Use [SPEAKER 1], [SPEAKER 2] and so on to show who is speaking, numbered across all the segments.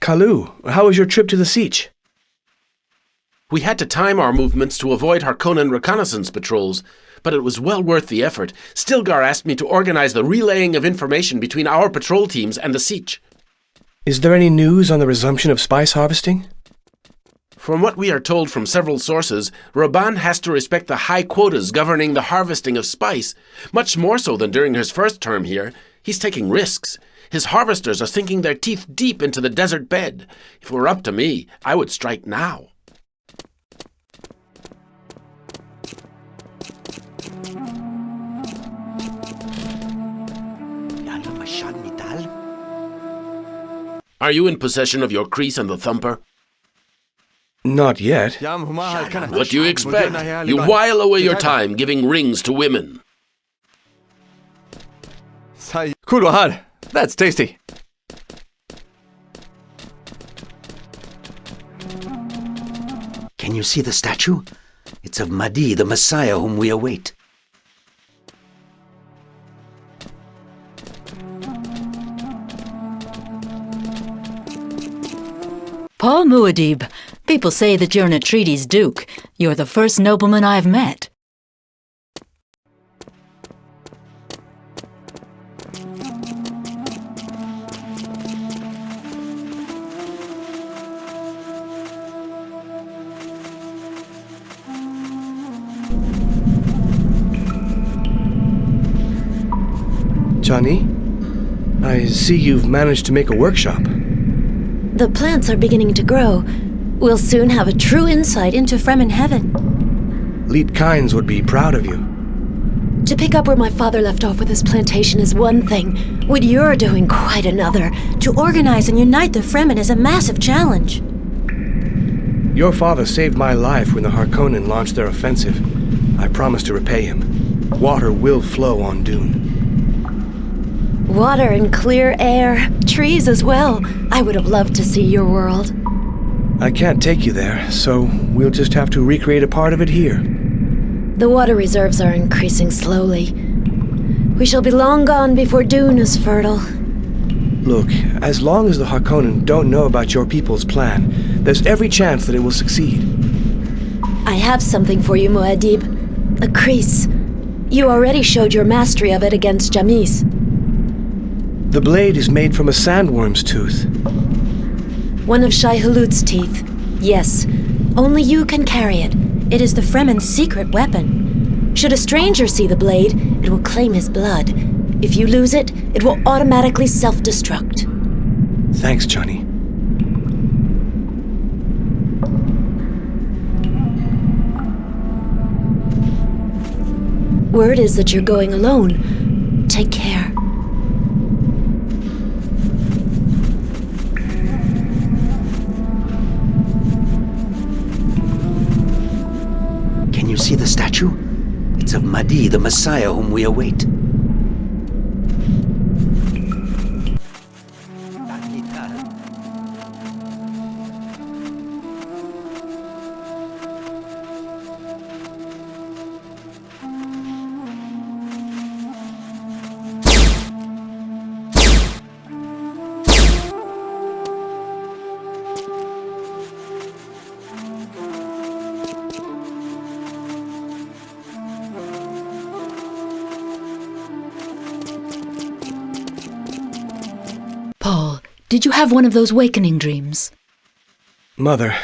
[SPEAKER 1] Kalu, how was your trip to the Sietch?
[SPEAKER 2] We had to time our movements to avoid Harkonnen reconnaissance patrols, but it was well worth the effort. Stilgar asked me to organize the relaying of information between our patrol teams and the Sietch.
[SPEAKER 1] Is there any news on the resumption of spice harvesting?
[SPEAKER 2] From what we are told from several sources, Raban has to respect the high quotas governing the harvesting of spice, much more so than during his first term here. He's taking risks. His harvesters are sinking their teeth deep into the desert bed. If it were up to me, I would strike now. Are you in possession of your crease and the thumper?
[SPEAKER 1] Not yet.
[SPEAKER 2] What do you expect? You while away your time giving rings to women.
[SPEAKER 3] Kulwahad, that's tasty.
[SPEAKER 4] Can you see the statue? It's of Mahdi, the Messiah whom we await.
[SPEAKER 5] Paul Muad'Dib, people say that you're an Atreides Duke. You're the first nobleman I've met.
[SPEAKER 1] Johnny, I see you've managed to make a workshop.
[SPEAKER 6] The plants are beginning to grow. We'll soon have a true insight into Fremen heaven.
[SPEAKER 1] Leet Kynes would be proud of you.
[SPEAKER 6] To pick up where my father left off with his plantation is one thing. What you're doing, quite another. To organize and unite the Fremen is a massive challenge.
[SPEAKER 1] Your father saved my life when the Harkonnen launched their offensive. I promise to repay him. Water will flow on Dune.
[SPEAKER 6] Water and clear air, trees as well. I would have loved to see your world.
[SPEAKER 1] I can't take you there, so we'll just have to recreate a part of it here.
[SPEAKER 6] The water reserves are increasing slowly. We shall be long gone before Dune is fertile.
[SPEAKER 1] Look, as long as the Harkonnen don't know about your people's plan, there's every chance that it will succeed.
[SPEAKER 6] I have something for you, Muad'Dib. A crease. You already showed your mastery of it against Jamis.
[SPEAKER 1] The blade is made from a sandworm's tooth.
[SPEAKER 6] One of Shai Hulud's teeth. Yes, only you can carry it. It is the Fremen's secret weapon. Should a stranger see the blade, it will claim his blood. If you lose it, it will automatically self-destruct.
[SPEAKER 1] Thanks, Johnny.
[SPEAKER 6] Word is that you're going alone. Take care.
[SPEAKER 4] Can you see the statue? It's of Mahdi, the Messiah whom we await.
[SPEAKER 5] Paul, did you have one of those wakening dreams?
[SPEAKER 1] Mother,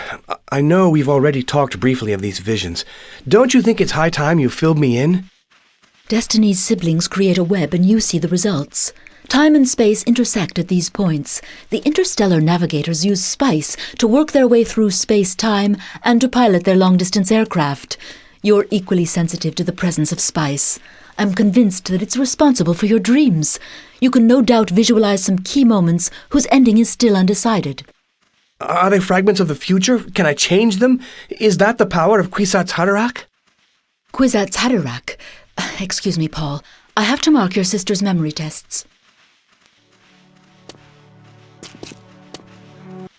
[SPEAKER 1] I know we've already talked briefly of these visions. Don't you think it's high time you filled me in?
[SPEAKER 5] Destiny's siblings create a web and you see the results. Time and space intersect at these points. The interstellar navigators use spice to work their way through space-time and to pilot their long-distance aircraft. You're equally sensitive to the presence of spice. I'm convinced that it's responsible for your dreams. You can no doubt visualize some key moments whose ending is still undecided.
[SPEAKER 1] Are they fragments of the future? Can I change them? Is that the power of Kwisatz Haderach?
[SPEAKER 5] Kwisatz Haderach. Excuse me, Paul. I have to mark your sister's memory tests.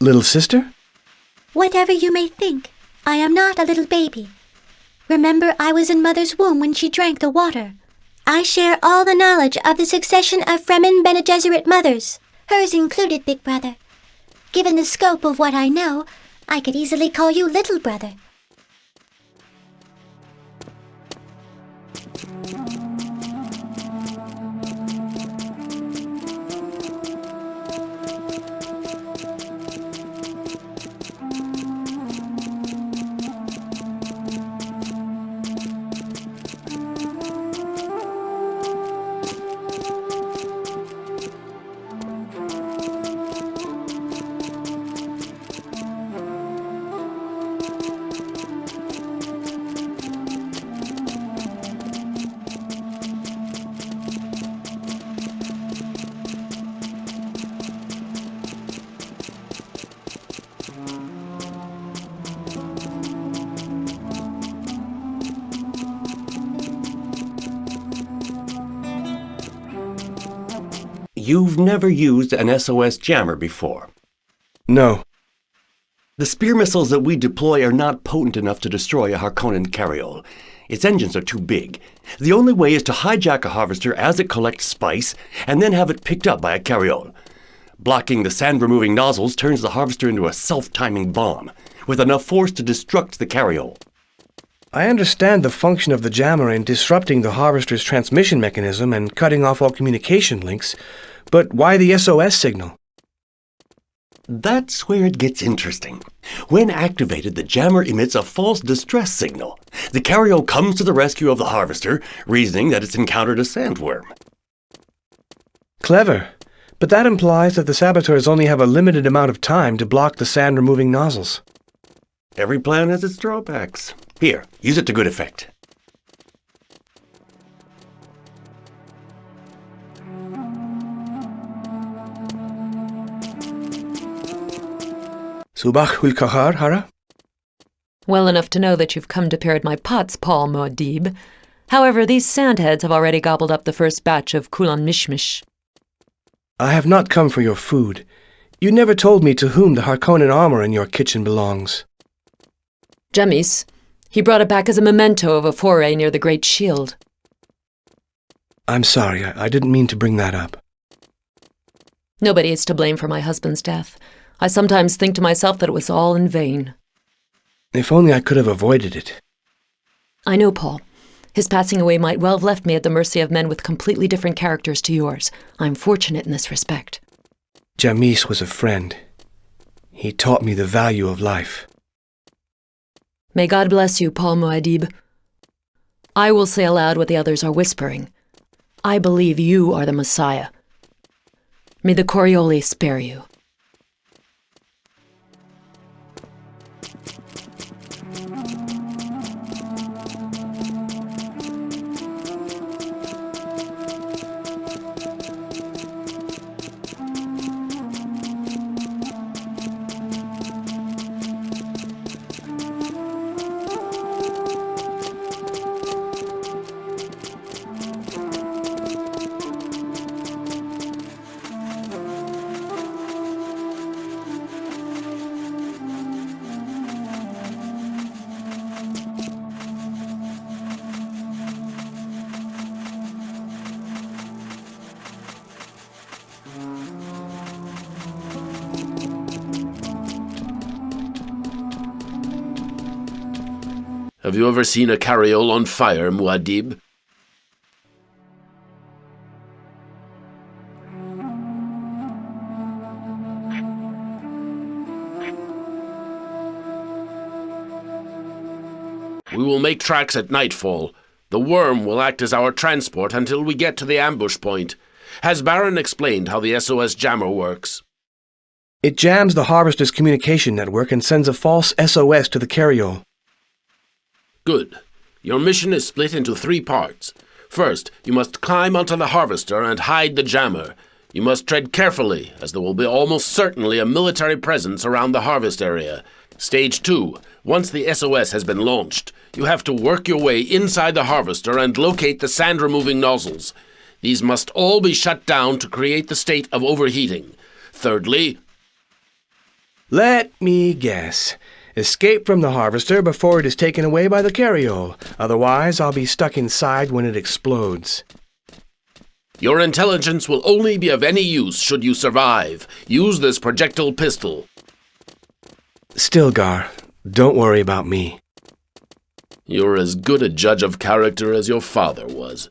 [SPEAKER 1] Little sister?
[SPEAKER 7] Whatever you may think, I am not a little baby. Remember, I was in Mother's womb when she drank the water. I share all the knowledge of the succession of Fremen Bene Gesserit mothers, hers included, Big Brother. Given the scope of what I know, I could easily call you Little Brother.
[SPEAKER 8] You've never used an SOS jammer before.
[SPEAKER 1] No.
[SPEAKER 8] The spear missiles that we deploy are not potent enough to destroy a Harkonnen carryall. Its engines are too big. The only way is to hijack a harvester as it collects spice, and then have it picked up by a carryall. Blocking the sand-removing nozzles turns the harvester into a self-timing bomb, with enough force to destruct the carryall.
[SPEAKER 1] I understand the function of the jammer in disrupting the harvester's transmission mechanism and cutting off all communication links, but why the SOS signal?
[SPEAKER 8] That's where it gets interesting. When activated, the jammer emits a false distress signal. The carryall comes to the rescue of the harvester, reasoning that it's encountered a sandworm.
[SPEAKER 1] Clever. But that implies that the saboteurs only have a limited amount of time to block the sand-removing nozzles.
[SPEAKER 8] Every plan has its drawbacks. Here, use it to good effect.
[SPEAKER 1] Subach Hulkahar, Hara?
[SPEAKER 9] Well enough to know that you've come to parrot my pots, Paul Muad'Dib. However, these sandheads have already gobbled up the first batch of Kulan Mishmish.
[SPEAKER 1] I have not come for your food. You never told me to whom the Harkonnen armor in your kitchen belongs.
[SPEAKER 9] Jamis. He brought it back as a memento of a foray near the Great Shield.
[SPEAKER 1] I'm sorry, I didn't mean to bring that up.
[SPEAKER 9] Nobody is to blame for my husband's death. I sometimes think to myself that it was all in vain.
[SPEAKER 1] If only I could have avoided it.
[SPEAKER 9] I know, Paul. His passing away might well have left me at the mercy of men with completely different characters to yours. I'm fortunate in this respect.
[SPEAKER 1] Jamis was a friend. He taught me the value of life.
[SPEAKER 9] May God bless you, Paul Muad'Dib. I will say aloud what the others are whispering. I believe you are the Messiah. May the Coriolis spare you.
[SPEAKER 2] Have you ever seen a carryall on fire, Muad'Dib? We will make tracks at nightfall. The worm will act as our transport until we get to the ambush point. Has Baron explained how the SOS jammer works?
[SPEAKER 1] It jams the harvester's communication network and sends a false SOS to the carryall.
[SPEAKER 2] Good. Your mission is split into 3 parts. First, you must climb onto the harvester and hide the jammer. You must tread carefully, as there will be almost certainly a military presence around the harvest area. Stage 2. Once the SOS has been launched, you have to work your way inside the harvester and locate the sand-removing nozzles. These must all be shut down to create the state of overheating. Thirdly...
[SPEAKER 1] Let me guess. Escape from the harvester before it is taken away by the carryall. Otherwise, I'll be stuck inside when it explodes.
[SPEAKER 2] Your intelligence will only be of any use should you survive. Use this projectile pistol.
[SPEAKER 1] Stilgar, don't worry about me.
[SPEAKER 2] You're as good a judge of character as your father was.